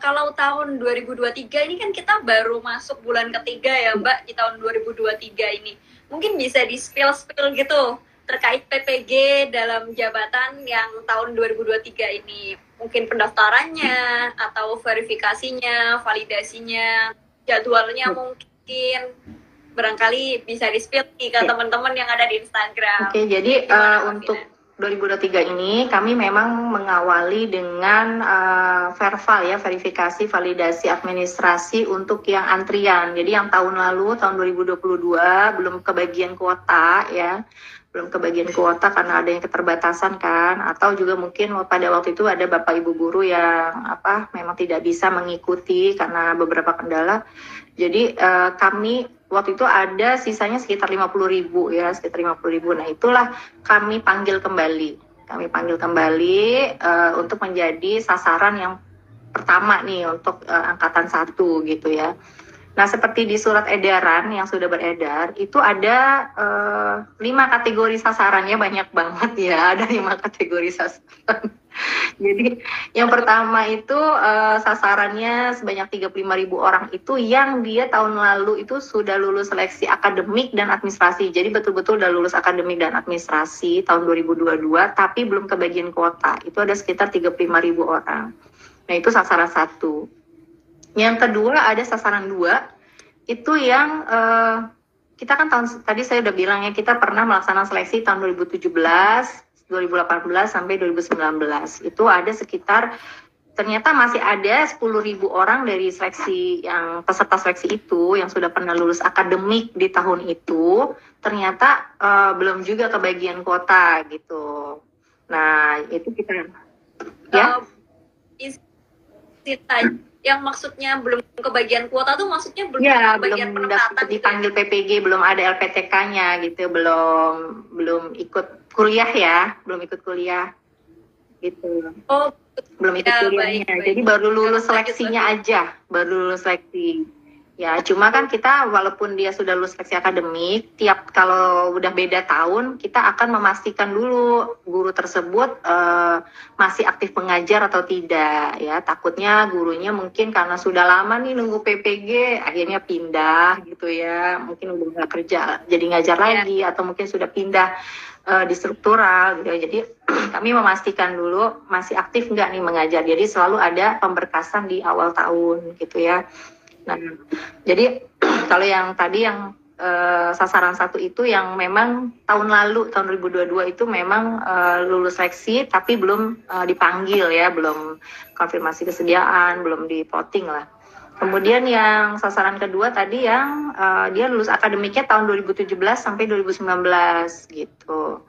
Kalau tahun 2023 ini kan kita baru masuk bulan ketiga ya Mbak, di tahun 2023 ini. Mungkin bisa di-spill gitu terkait PPG dalam jabatan yang tahun 2023 ini. Mungkin pendaftarannya, atau verifikasinya, validasinya, jadwalnya mungkin. Barangkali bisa di-spill nih ke teman-teman yang ada di Instagram. Oke, jadi untuk 2023 ini kami memang mengawali dengan verval ya, verifikasi validasi administrasi untuk yang antrian. Jadi yang tahun lalu, tahun 2022 belum kebagian kuota ya, belum kebagian kuota karena ada yang keterbatasan kan, atau juga mungkin pada waktu itu ada Bapak Ibu guru yang memang tidak bisa mengikuti karena beberapa kendala. Jadi kami waktu itu ada sisanya sekitar 50.000 ya, sekitar 50.000. Nah itulah kami panggil kembali. Kami panggil kembali untuk menjadi sasaran yang pertama nih untuk angkatan 1 gitu ya. Nah seperti di surat edaran yang sudah beredar, itu ada 5 kategori sasarannya, banyak banget ya, ada 5 kategori sasaran. Jadi yang pertama itu sasarannya sebanyak 35.000 orang itu yang dia tahun lalu itu sudah lulus seleksi akademik dan administrasi. Jadi betul-betul udah lulus akademik dan administrasi tahun 2022 tapi belum kebagian kuota. Itu ada sekitar 35.000 orang. Nah itu sasaran 1. Yang kedua ada sasaran 2. Itu yang kita kan tadi saya udah bilang ya, kita pernah melaksanakan seleksi tahun 2017, 2018 sampai 2019. Itu ada sekitar, ternyata masih ada 10.000 orang dari seleksi yang peserta seleksi itu yang sudah pernah lulus akademik di tahun itu, ternyata belum juga kebagian kuota gitu. Nah itu kita ya yang maksudnya belum kebagian kuota tuh maksudnya belum kebagian penempatan, dipanggil PPG, belum ada LPTK-nya gitu, belum ikut kuliah ya, belum ikut kuliah gitu. Oh, belum ikut kuliahnya. Baik. Jadi baru lulus seleksinya aja, baru lulus seleksi. Ya, cuma kan kita walaupun dia sudah lulus seleksi akademik, tiap kalau udah beda tahun, kita akan memastikan dulu guru tersebut masih aktif mengajar atau tidak. Ya, takutnya gurunya mungkin karena sudah lama nih nunggu PPG, akhirnya pindah gitu ya. Mungkin udah nggak kerja, jadi ngajar lagi, atau mungkin sudah pindah di struktural gitu. Jadi kami memastikan dulu masih aktif nggak nih mengajar. Jadi selalu ada pemberkasan di awal tahun gitu ya. Nah, jadi kalau yang tadi yang sasaran 1 itu yang memang tahun lalu, tahun 2022 itu memang lulus seleksi tapi belum dipanggil ya, belum konfirmasi kesediaan, belum di voting lah. Kemudian yang sasaran kedua tadi yang dia lulus akademiknya tahun 2017 sampai 2019 gitu.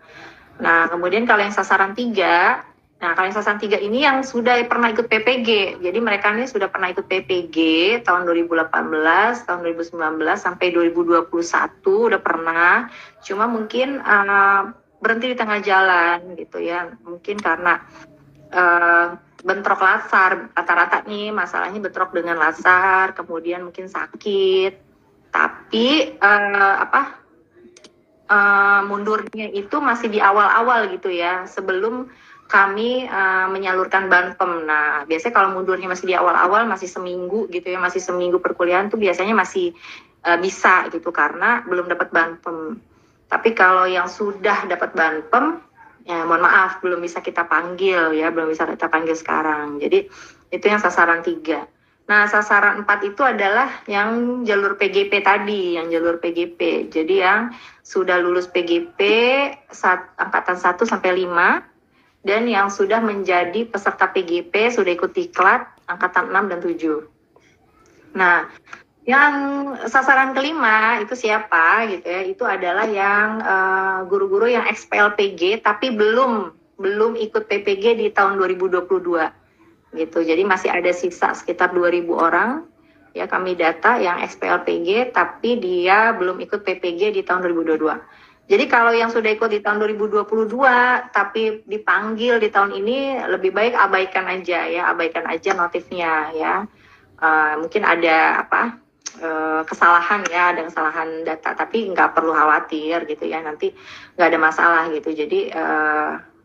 Nah, kemudian kalau yang sasaran 3, nah, kalau yang sasaran 3 ini yang sudah pernah ikut PPG. Jadi mereka ini sudah pernah ikut PPG tahun 2018, tahun 2019 sampai 2021 udah pernah. Cuma mungkin berhenti di tengah jalan gitu ya. Mungkin karena bentrok lasar, rata-rata nih masalahnya bentrok dengan lasar, kemudian mungkin sakit. Tapi mundurnya itu masih di awal-awal gitu ya, sebelum kami menyalurkan Banpem. Nah, biasanya kalau mundurnya masih di awal-awal, masih seminggu gitu ya, masih seminggu perkuliahan tuh biasanya masih bisa gitu karena belum dapat Banpem. Tapi kalau yang sudah dapat Banpem, ya mohon maaf belum bisa kita panggil ya, belum bisa kita panggil sekarang. Jadi itu yang sasaran 3. Nah, sasaran 4 itu adalah yang jalur PGP tadi, yang jalur PGP. Jadi yang sudah lulus PGP angkatan 1 sampai 5, dan yang sudah menjadi peserta PGP, sudah ikut diklat angkatan 6 dan 7. Nah, yang sasaran kelima itu siapa gitu ya? Itu adalah yang guru-guru yang XPLPG tapi belum ikut PPG di tahun 2022 gitu. Jadi masih ada sisa sekitar 2.000 orang ya, kami data yang XPLPG tapi dia belum ikut PPG di tahun 2022. Jadi kalau yang sudah ikut di tahun 2022 tapi dipanggil di tahun ini, lebih baik abaikan aja ya, abaikan aja notifnya ya. Mungkin ada kesalahan ya, ada kesalahan data, tapi nggak perlu khawatir gitu ya, nanti nggak ada masalah gitu. Jadi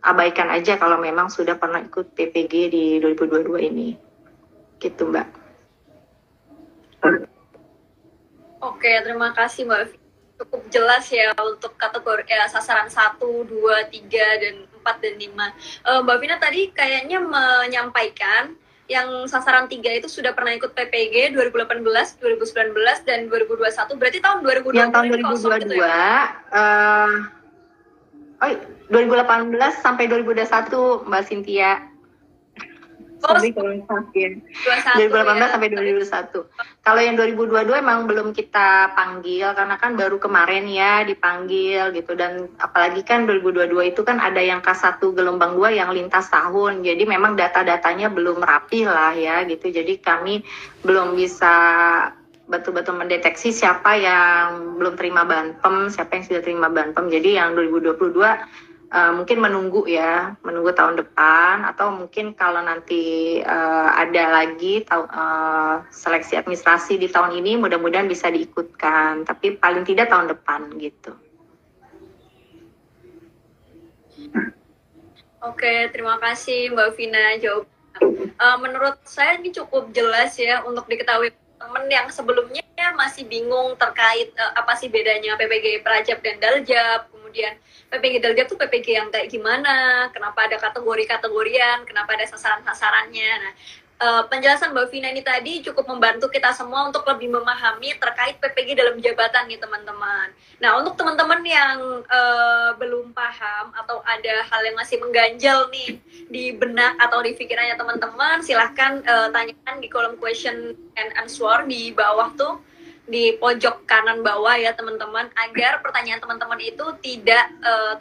abaikan aja kalau memang sudah pernah ikut PPG di 2022 ini gitu Mbak. Oke, terima kasih Mbak Vina. Cukup jelas ya untuk kategori sasaran 1, 2, 3, dan 4, dan 5. Mbak Vina tadi kayaknya menyampaikan yang sasaran 3 itu sudah pernah ikut PPG 2018, 2019, dan 2021. Berarti tahun 2020 yang tahun 2022, gitu ya? 2018 sampai 2021 Mbak Cynthia. Sorry kalau sakit. 2018 sampai 2021. Kalau yang 2022 emang belum kita panggil karena kan baru kemarin ya dipanggil gitu, dan apalagi kan 2022 itu kan ada yang K1 gelombang 2 yang lintas tahun. Jadi memang data-datanya belum rapi lah ya gitu. Jadi kami belum bisa betul-betul mendeteksi siapa yang belum terima Banpem, siapa yang sudah terima Banpem. Jadi yang 2022 mungkin menunggu tahun depan, atau mungkin kalau nanti ada lagi seleksi administrasi di tahun ini, mudah-mudahan bisa diikutkan, tapi paling tidak tahun depan gitu. Oke, terima kasih Mbak Vina jawab. Menurut saya ini cukup jelas ya untuk diketahui teman yang sebelumnya masih bingung terkait apa sih bedanya PPG Prajab dan Daljab, kemudian PPG Daljab tuh PPG yang kayak gimana, kenapa ada kategori-kategorian, kenapa ada sasaran-sasarannya. Nah, penjelasan Mbak Vina ini tadi cukup membantu kita semua untuk lebih memahami terkait PPG dalam jabatan nih teman-teman. Nah, untuk teman-teman yang belum paham atau ada hal yang masih mengganjal nih di benak atau di pikirannya teman-teman, silahkan tanyakan di kolom question and answer di bawah tuh, di pojok kanan bawah ya teman-teman, agar pertanyaan teman-teman itu tidak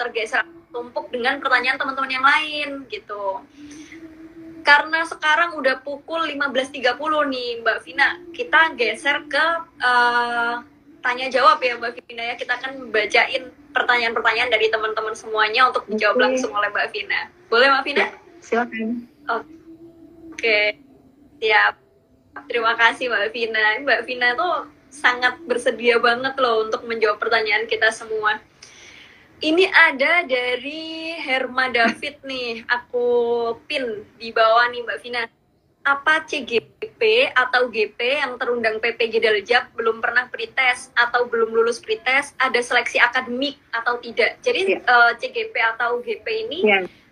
tergeser tumpuk dengan pertanyaan teman-teman yang lain gitu. Karena sekarang udah pukul 15.30 nih Mbak Vina, kita geser ke tanya jawab ya Mbak Vina ya. Kita akan bacain pertanyaan-pertanyaan dari teman-teman semuanya untuk dijawab langsung oleh Mbak Vina. Boleh Mbak Vina? Ya, silakan. Oke, siap. Terima kasih Mbak Vina. Mbak Vina tuh sangat bersedia banget loh untuk menjawab pertanyaan kita semua. Ini ada dari Herma David nih, aku pin di bawah nih Mbak Vina. Apa CGP atau GP yang terundang PPG Daljab belum pernah pretest atau belum lulus pretest, ada seleksi akademik atau tidak? Jadi CGP atau GP ini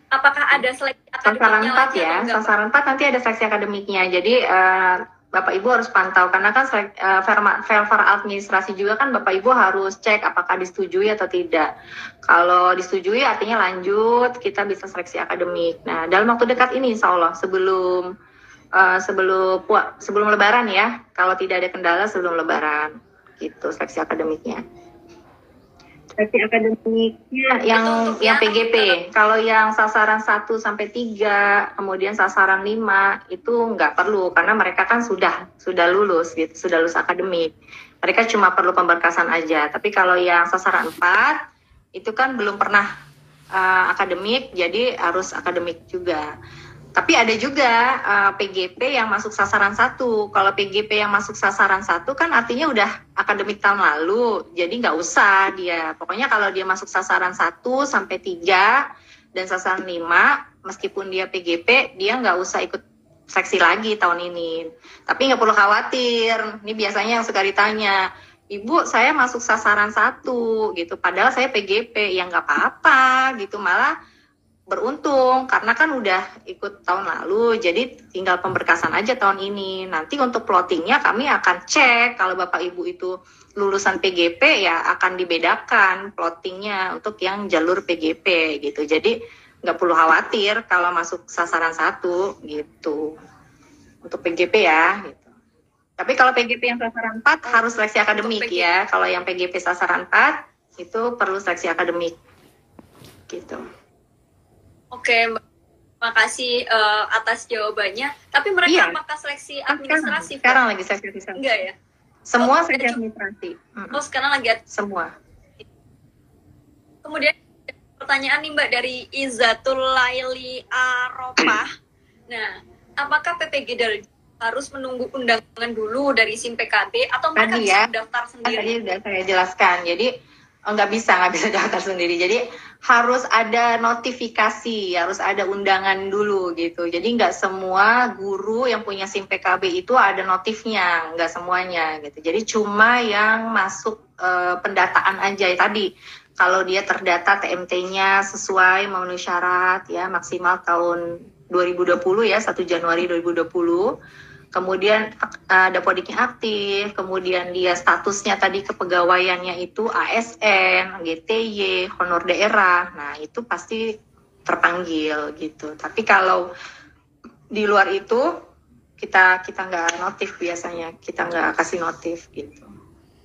apakah ada seleksi akademiknya? Sasaran 4 ya, sasaran 4 nanti ada seleksi akademiknya. Jadi Bapak Ibu harus pantau, karena kan Velver administrasi juga kan Bapak Ibu harus cek apakah disetujui atau tidak. Kalau disetujui artinya lanjut, kita bisa seleksi akademik. Nah, dalam waktu dekat ini insya Allah sebelum Lebaran ya, kalau tidak ada kendala sebelum Lebaran, gitu seleksi akademiknya. Seleksi akademiknya yang PGP. Kalau yang sasaran 1 sampai 3, kemudian sasaran 5 itu nggak perlu, karena mereka kan sudah lulus gitu, sudah lulus akademik. Mereka cuma perlu pemberkasan aja. Tapi kalau yang sasaran 4 itu kan belum pernah akademik, jadi harus akademik juga. Tapi ada juga PGP yang masuk sasaran 1. Kalau PGP yang masuk sasaran 1 kan artinya udah akademik tahun lalu. Jadi nggak usah dia. Pokoknya kalau dia masuk sasaran 1 sampai 3 dan sasaran 5, meskipun dia PGP, dia nggak usah ikut seleksi lagi tahun ini. Tapi nggak perlu khawatir. Ini biasanya yang suka ditanya, Ibu saya masuk sasaran 1 gitu. Padahal saya PGP. Ya nggak apa-apa gitu. Malah beruntung karena kan udah ikut tahun lalu, jadi tinggal pemberkasan aja tahun ini. Nanti untuk plottingnya kami akan cek, kalau Bapak Ibu itu lulusan PGP ya akan dibedakan plottingnya untuk yang jalur PGP gitu. Jadi nggak perlu khawatir kalau masuk sasaran 1 gitu untuk PGP ya gitu. Tapi kalau PGP yang sasaran 4 harus seleksi akademik ya. Kalau yang PGP sasaran 4 itu perlu seleksi akademik gitu. Oke, terima kasih atas jawabannya. Tapi mereka apakah seleksi administrasi? Sekarang lagi seleksi administrasi. Enggak ya? Semua seleksi administrasi. Oh, sekarang lagi semua. Kemudian pertanyaan nih Mbak dari Izatul Laili Aropah. Nah, apakah PPG Daljab harus menunggu undangan dulu dari SIM PKB atau mereka bisa daftar sendiri? Tadi sudah saya jelaskan. Jadi nggak bisa daftar sendiri. Jadi harus ada notifikasi, harus ada undangan dulu gitu. Jadi nggak semua guru yang punya SIM PKB itu ada notifnya, nggak semuanya gitu. Jadi cuma yang masuk pendataan aja tadi. Kalau dia terdata TMT-nya sesuai memenuhi syarat ya maksimal tahun 2020 ya 1 Januari 2020. Kemudian Dapodiknya aktif, kemudian dia statusnya tadi kepegawaiannya itu ASN, GTY, honor daerah, nah itu pasti terpanggil gitu. Tapi kalau di luar itu kita nggak notif biasanya, kita nggak kasih notif gitu.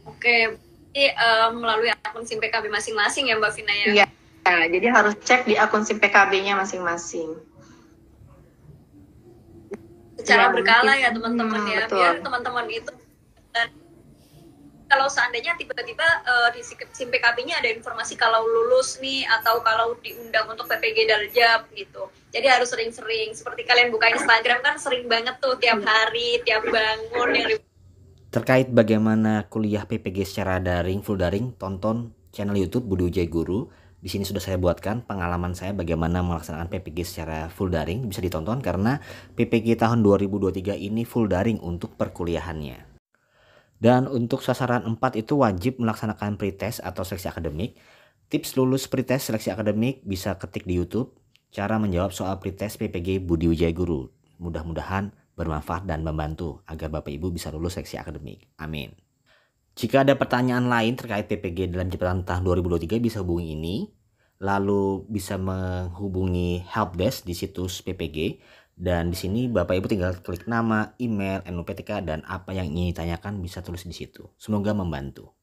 Oke, jadi melalui akun SIM PKB masing-masing ya Mbak Vina ya? Iya, jadi harus cek di akun SIM PKB-nya masing-masing. Secara berkala ya teman-teman ya, betul. biar teman-teman itu kalau seandainya tiba-tiba di SIM PKB-nya ada informasi kalau lulus nih atau kalau diundang untuk PPG Daljab gitu. Jadi harus sering-sering. Seperti kalian buka Instagram kan sering banget tuh tiap hari, tiap bangun yang terkait bagaimana kuliah PPG secara daring, full daring, tonton channel YouTube Budi Wijaya Guru. Di sini sudah saya buatkan pengalaman saya bagaimana melaksanakan PPG secara full daring, bisa ditonton karena PPG tahun 2023 ini full daring untuk perkuliahannya. Dan untuk sasaran 4 itu wajib melaksanakan pretest atau seleksi akademik. Tips lulus pretest seleksi akademik bisa ketik di YouTube cara menjawab soal pretest PPG Budi Wijaya Guru. Mudah-mudahan bermanfaat dan membantu agar Bapak Ibu bisa lulus seleksi akademik. Amin. Jika ada pertanyaan lain terkait PPG dalam jabatan tahun 2023 bisa hubungi ini. Lalu bisa menghubungi helpdesk di situs PPG. Dan di sini Bapak Ibu tinggal klik nama, email, NUPTK dan apa yang ingin ditanyakan bisa tulis di situ. Semoga membantu.